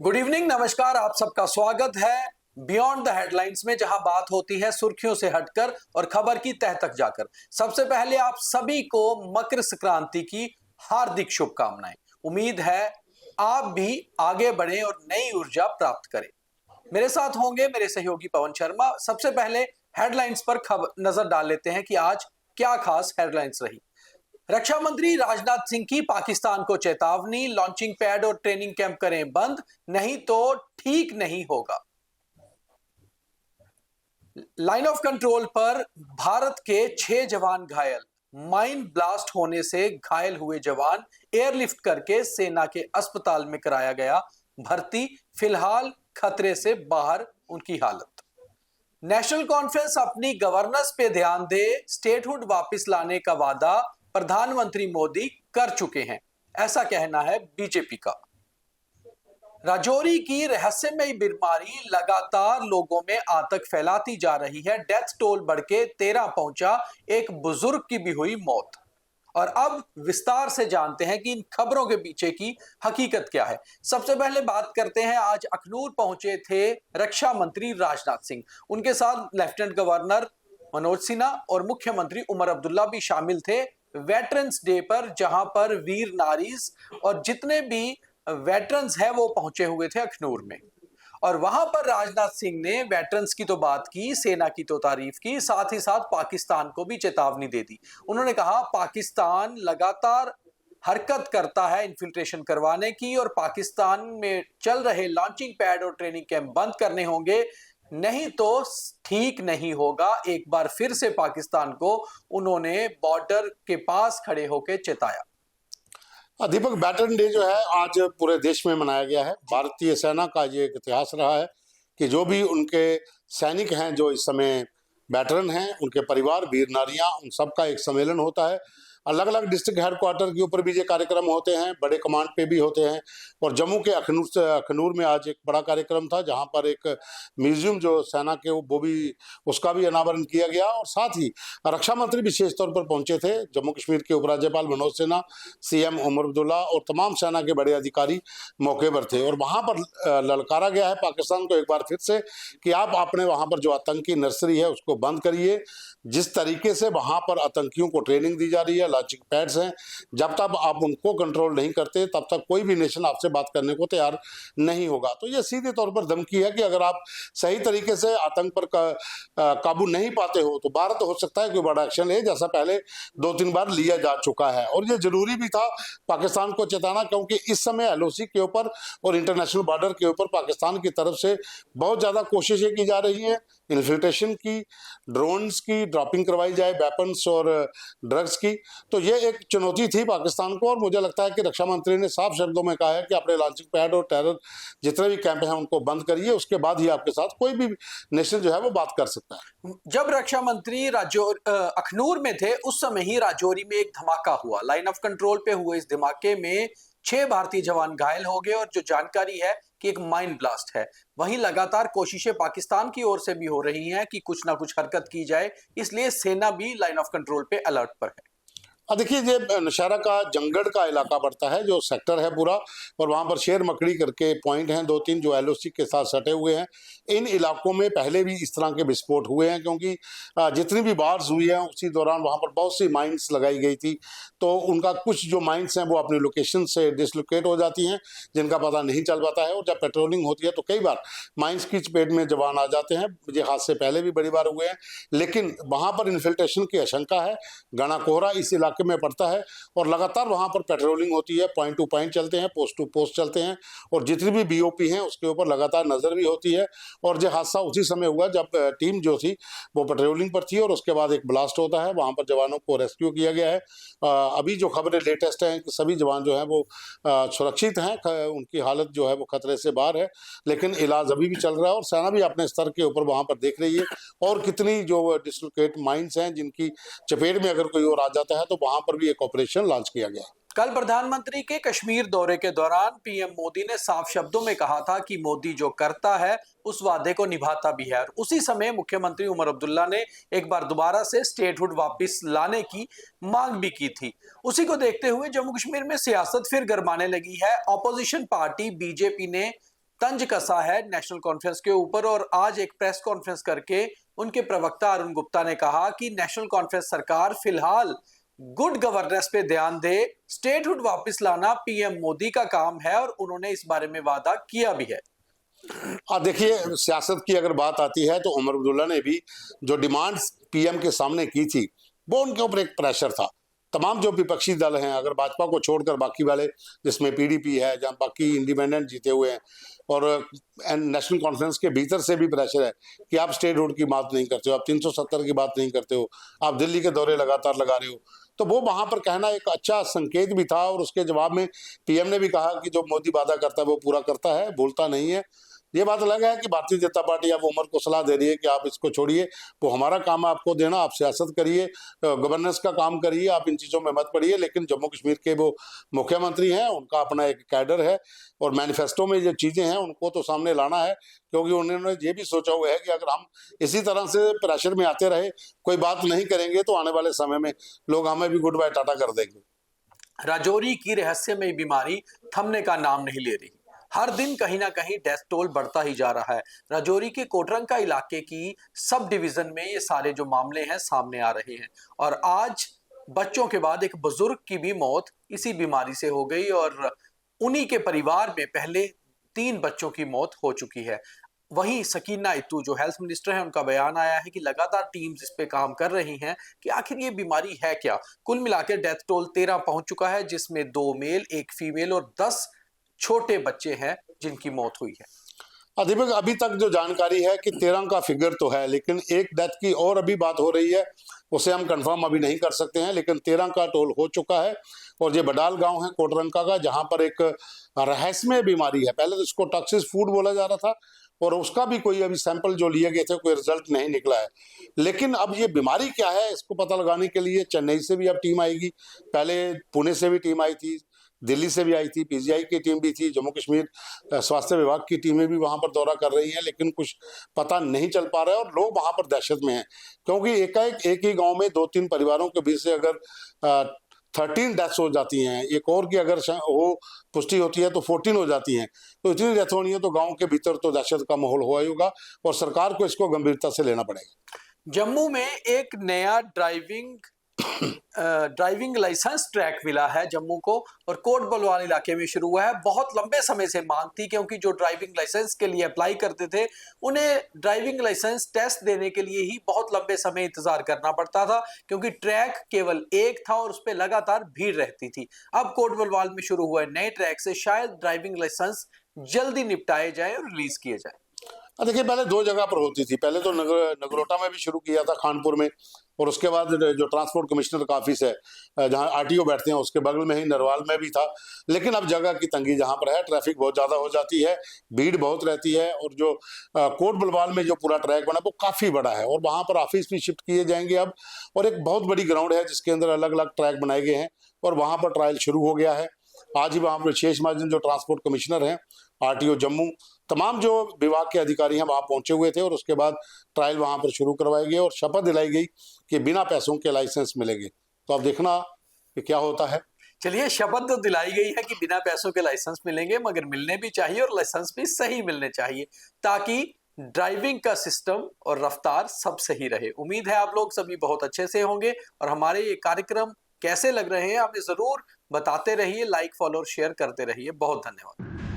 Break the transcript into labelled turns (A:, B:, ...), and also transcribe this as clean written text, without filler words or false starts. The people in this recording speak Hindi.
A: गुड इवनिंग, नमस्कार। आप सबका स्वागत है बियॉन्ड द हेडलाइंस में, जहां बात होती है सुर्खियों से हटकर और खबर की तह तक जाकर। सबसे पहले आप सभी को मकर संक्रांति की हार्दिक शुभकामनाएं। उम्मीद है आप भी आगे बढ़ें और नई ऊर्जा प्राप्त करें। मेरे साथ होंगे मेरे सहयोगी पवन शर्मा। सबसे पहले हेडलाइंस पर नजर डाल लेते हैं कि आज क्या खास हेडलाइंस रही। रक्षा मंत्री राजनाथ सिंह की पाकिस्तान को चेतावनी, लॉन्चिंग पैड और ट्रेनिंग कैंप करें बंद, नहीं तो ठीक नहीं होगा। लाइन ऑफ कंट्रोल पर भारत के 6 जवान घायल, माइन ब्लास्ट होने से घायल हुए जवान एयरलिफ्ट करके सेना के अस्पताल में कराया गया भर्ती। फिलहाल खतरे से बाहर उनकी हालत। नेशनल कॉन्फ्रेंस अपनी गवर्नेंस पे ध्यान दे, स्टेटहुड वापस लाने का वादा प्रधानमंत्री मोदी कर चुके हैं, ऐसा कहना है बीजेपी का। राजौरी की रहस्यमयी बीमारी लगातार लोगों में आतंक फैलाती जा रही है। डेथ टोल बढ़ के 13 पहुंचा, एक बुजुर्ग की भी हुई मौत। और अब विस्तार से जानते हैं कि इन खबरों के पीछे की हकीकत क्या है। सबसे पहले बात करते हैं, आज अखनूर पहुंचे थे रक्षा मंत्री राजनाथ सिंह। उनके साथ लेफ्टिनेंट गवर्नर मनोज सिन्हा और मुख्यमंत्री उमर अब्दुल्ला भी शामिल थे वेटरन्स डे पर, जहां पर वीर नारीज और जितने भी वेटरन्स हैं वो पहुंचे हुए थे अखनूर में। और वहां पर राजनाथ सिंह ने वेटरन्स की तो बात की, सेना की तो तारीफ की, साथ ही साथ पाकिस्तान को भी चेतावनी दे दी। उन्होंने कहा पाकिस्तान लगातार हरकत करता है इन्फिल्ट्रेशन करवाने की, और पाकिस्तान में चल रहे लॉन्चिंग पैड और ट्रेनिंग कैंप बंद करने होंगे, नहीं तो ठीक नहीं होगा। एक बार फिर से पाकिस्तान को उन्होंने बॉर्डर के पास खड़े होकर चेताया।
B: दीपक, बैटन डे जो है आज पूरे देश में मनाया गया है। भारतीय सेना का ये एक इतिहास रहा है कि जो भी उनके सैनिक हैं जो इस समय बैटरन हैं, उनके परिवार, वीर नारियां, उन सब का एक सम्मेलन होता है। अलग अलग डिस्ट्रिक्ट हेडक्वार्टर के ऊपर भी ये कार्यक्रम होते हैं, बड़े कमांड पे भी होते हैं। और जम्मू के अखनूर में आज एक बड़ा कार्यक्रम था, जहां पर एक म्यूजियम जो सेना के वो भी, उसका भी अनावरण किया गया। और साथ ही रक्षा मंत्री विशेष तौर पर पहुंचे थे। जम्मू कश्मीर के उपराज्यपाल मनोज सिन्हा, सीएम उमर अब्दुल्ला और तमाम सेना के बड़े अधिकारी मौके पर थे। और वहां पर ललकारा गया है पाकिस्तान को एक बार फिर से कि आप अपने वहां पर जो आतंकी नर्सरी है उसको बंद करिए। जिस तरीके से वहां पर आतंकियों को ट्रेनिंग दी जा रही है, लॉन्चिंग पैड्स हैं, जब तक आप उनको कंट्रोल नहीं करते तब तक कोई भी नेशन आपसे बात करने को तैयार नहीं होगा। तो ये सीधे तौर पर धमकी है कि अगर आप सही तरीके से आतंक पर काबू नहीं पाते हो तो भारत हो सकता है कि बड़ा एक्शन ले, जैसा पहले 2-3 बार लिया जा चुका है। और ये जरूरी भी था पाकिस्तान को चेताना, क्योंकि इस समय एलओसी के ऊपर और इंटरनेशनल बॉर्डर के ऊपर पाकिस्तान की तरफ से बहुत ज्यादा कोशिशें की जा रही हैं, इन्फिल्ट्रेशन की, ड्रोन्स की ड्रॉपिंग करवाई जाए, वेपन्स और ड्रग्स की। तो ये एक चुनौती थी पाकिस्तान को। और मुझे लगता है कि रक्षा मंत्री ने साफ शब्दों में कहा है कि अपने लॉन्चिंग पैड और टेरर जितने भी कैंप हैं उनको बंद करिए, उसके बाद ही आपके साथ कोई भी नेशन जो है वो बात कर सकता है।
A: जब रक्षा मंत्री अखनूर में थे उस समय ही राजौरी में एक धमाका हुआ। लाइन ऑफ कंट्रोल पे हुए इस धमाके में 6 भारतीय जवान घायल हो गए, और जो जानकारी है कि एक माइन ब्लास्ट है। वहीं लगातार कोशिशें पाकिस्तान की ओर से भी हो रही हैं कि कुछ ना कुछ हरकत की जाए, इसलिए सेना भी लाइन ऑफ कंट्रोल पे अलर्ट पर है।
B: देखिए, ये नौशहरा का जंगड़ का इलाका पड़ता है, जो सेक्टर है पूरा, और वहाँ पर शेर मकड़ी करके पॉइंट हैं 2-3 जो एलओसी के साथ सटे हुए हैं। इन इलाकों में पहले भी इस तरह के विस्फोट हुए हैं, क्योंकि जितनी भी बार्स हुई हैं उसी दौरान वहाँ पर बहुत सी माइंस लगाई गई थी। तो उनका कुछ जो माइंस हैं वो अपनी लोकेशन से डिसलोकेट हो जाती हैं, जिनका पता नहीं चल पाता है। और जब पेट्रोलिंग होती है तो कई बार माइंस की चपेट में जवान आ जाते हैं। ये हादसे पहले भी बड़ी बार हुए हैं, लेकिन वहाँ पर इन्फिल्ट्रेशन की आशंका है। घना कोहरा इस इलाके में पड़ता है और लगातार वहां पर पेट्रोलिंग होती है, पॉइंट टू पॉइंट चलते हैं, पोस्ट टू पोस्ट चलते हैं, और जितनी भी बीओपी हैं उसके ऊपर लगातार नजर भी होती है। और ये हादसा उसी समय हुआ जब टीम जो थी वो पेट्रोलिंग पर थी, और उसके बाद एक ब्लास्ट होता है। वहां पर जवानों को रेस्क्यू किया गया है। अभी जो खबरें लेटेस्ट हैं कि सभी जवान जो है वो सुरक्षित हैं, उनकी हालत जो है वो खतरे से बाहर है, लेकिन इलाज अभी भी चल रहा है। और सेना भी अपने स्तर के ऊपर वहां पर देख रही है और कितनी जो डिसलोकेट माइंस हैं जिनकी चपेट में अगर कोई और आ जाता है तो वहां पर भी एक ऑपरेशन लॉन्च किया गया।
A: कल प्रधानमंत्री के कश्मीर दौरे के दौरान पीएम मोदी ने साफ शब्दों में कहा था कि मोदी जो करता है उस वादे को निभाता भी है। और उसी समय मुख्यमंत्री उमर अब्दुल्ला ने एक बार दोबारा से स्टेटहुड वापस लाने की मांग भी की थी। उसी को देखते हुए जम्मू कश्मीर में सियासत फिर गरमाने लगी है। ऑपोजिशन पार्टी बीजेपी ने तंज कसा है नेशनल कॉन्फ्रेंस के ऊपर और आज एक प्रेस कॉन्फ्रेंस करके उनके प्रवक्ता अरुण गुप्ता ने कहा कि नेशनल कॉन्फ्रेंस सरकार फिलहाल गुड गवर्नेंस पे ध्यान दे, स्टेटहुड वापस लाना पीएम मोदी का काम है और उन्होंने इस बारे में वादा किया भी है।
B: देखिए, सियासत की अगर बात आती है तो उमर अब्दुल्ला ने भी जो डिमांड्स पीएम के सामने की थी वो उनके ऊपर एक प्रेशर था। तमाम जो विपक्षी दल हैं, अगर भाजपा को छोड़कर बाकी वाले, जिसमें पीडीपी है, जहाँ बाकी इंडिपेंडेंट जीते हुए हैं, और नेशनल कॉन्फ्रेंस के भीतर से भी प्रेशर है कि आप स्टेट हुड की बात नहीं करते हो, आप 370 की बात नहीं करते हो, आप दिल्ली के दौरे लगातार लगा रहे हो। तो वो वहां पर कहना एक अच्छा संकेत भी था और उसके जवाब में पीएम ने भी कहा कि जो मोदी वादा करता है वो पूरा करता है, भूलता नहीं है। ये बात अलग है कि भारतीय जनता पार्टी अब उमर को सलाह दे रही है कि आप इसको छोड़िए, वो हमारा काम है आपको देना, आप सियासत करिए, गवर्नेंस का काम करिए, आप इन चीज़ों में मत पड़िए। लेकिन जम्मू कश्मीर के वो मुख्यमंत्री हैं, उनका अपना एक कैडर है और मैनिफेस्टो में जो चीज़ें हैं उनको तो सामने लाना है, क्योंकि उन्होंने ये भी सोचा हुआ है कि अगर हम इसी तरह से प्रेशर में आते रहे, कोई बात नहीं करेंगे, तो आने वाले समय में लोग हमें भी गुड बाय टाटा कर देंगे।
A: राजौरी की रहस्यमयी बीमारी थमने का नाम नहीं ले रही। हर दिन कहीं ना कहीं डेथ टोल बढ़ता ही जा रहा है। राजौरी के कोटरंका इलाके की सब डिवीजन में ये सारे जो मामले हैं सामने आ रहे हैं और आज बच्चों के बाद एक बुजुर्ग की भी मौत इसी बीमारी से हो गई और उन्हीं के परिवार में पहले 3 बच्चों की मौत हो चुकी है। वहीं सकीना इत्तू जो हेल्थ मिनिस्टर है, उनका बयान आया है कि लगातार टीम्स इस पे काम कर रही हैं कि आखिर ये बीमारी है क्या। कुल मिलाकर डेथ टोल 13 पहुंच चुका है, जिसमें 2 मेल, 1 फीमेल और 10 छोटे बच्चे हैं जिनकी मौत हुई है।
B: दीपक, अभी तक जो जानकारी है कि 13 का फिगर तो है, लेकिन एक डेथ की और अभी बात हो रही है, उसे हम कंफर्म अभी नहीं कर सकते हैं, लेकिन 13 का टोल हो चुका है। और ये बडाल गांव है कोटरंका का, जहां पर एक रहस्यमय बीमारी है। पहले तो इसको टॉक्सिक फूड बोला जा रहा था और उसका भी कोई अभी सैंपल जो लिए गए थे कोई रिजल्ट नहीं निकला है। लेकिन अब ये बीमारी क्या है इसको पता लगाने के लिए चेन्नई से भी अब टीम आएगी, पहले पुणे से भी टीम आई थी, दिल्ली से भी आई थी, पीजीआई की टीम भी थी, जम्मू कश्मीर स्वास्थ्य विभाग की टीमें भी वहां पर दौरा कर रही हैं, लेकिन कुछ पता नहीं चल पा रहा है और लोग वहां पर दहशत में हैं, क्योंकि एकाएक एक ही गांव में 2-3 परिवारों के बीच से अगर 13 डेथ्स हो जाती हैं, एक और की अगर वो पुष्टि होती है तो 14 हो जाती हैं, तो इतनी डेथ होनी है तो गांव के भीतर तो दहशत का माहौल हुआ ही होगा और सरकार को इसको गंभीरता से लेना पड़ेगा।
A: जम्मू में एक नया ड्राइविंग लाइसेंस ट्रैक मिला है जम्मू को और कोट बलवाल इलाके में शुरू हुआ है। बहुत लंबे समय से मांग थी, क्योंकि जो ड्राइविंग लाइसेंस के लिए अप्लाई करते थे उन्हें ड्राइविंग लाइसेंस टेस्ट देने के लिए ही बहुत लंबे समय इंतजार करना पड़ता था, क्योंकि ट्रैक केवल एक था और उस पर लगातार भीड़ रहती थी। अब कोट बलवाल में शुरू हुए नए ट्रैक से शायद ड्राइविंग लाइसेंस जल्दी निपटाए जाए और रिलीज किए जाए।
B: देखिए, पहले 2 जगह पर होती थी, पहले तो नगरोटा में भी शुरू किया था, खानपुर में, और उसके बाद जो ट्रांसपोर्ट कमिश्नर का ऑफिस है जहां आरटीओ बैठते हैं उसके बगल में ही नरवाल में भी था। लेकिन अब जगह की तंगी जहां पर है, ट्रैफिक बहुत ज्यादा हो जाती है, भीड़ बहुत रहती है, और जो कोट बलवाल में जो पूरा ट्रैक बना वो काफी बड़ा है और वहां पर ऑफिस भी शिफ्ट किए जाएंगे अब, और एक बहुत बड़ी ग्राउंड है जिसके अंदर अलग अलग ट्रैक बनाए गए हैं और वहां पर ट्रायल शुरू हो गया है। आज ही वहां पर शेष महाजन जो ट्रांसपोर्ट कमिश्नर हैं, आरटीओ जम्मू, तमाम जो विभाग के अधिकारी हैं वहां पहुंचे हुए थे और उसके बाद ट्रायल वहां पर शुरू करवाए गए और शपथ दिलाई गई कि बिना पैसों के लाइसेंस मिलेंगे। तो अब देखना कि क्या होता है।
A: चलिए, शपथ तो दिलाई गई है कि बिना पैसों के लाइसेंस मिलेंगे, मगर मिलने भी चाहिए और लाइसेंस भी सही मिलने चाहिए, ताकि ड्राइविंग का सिस्टम और रफ्तार सब सही रहे। उम्मीद है आप लोग सभी बहुत अच्छे से होंगे और हमारे ये कार्यक्रम कैसे लग रहे हैं हमें जरूर बताते रहिए, लाइक, फॉलो और शेयर करते रहिए। बहुत धन्यवाद।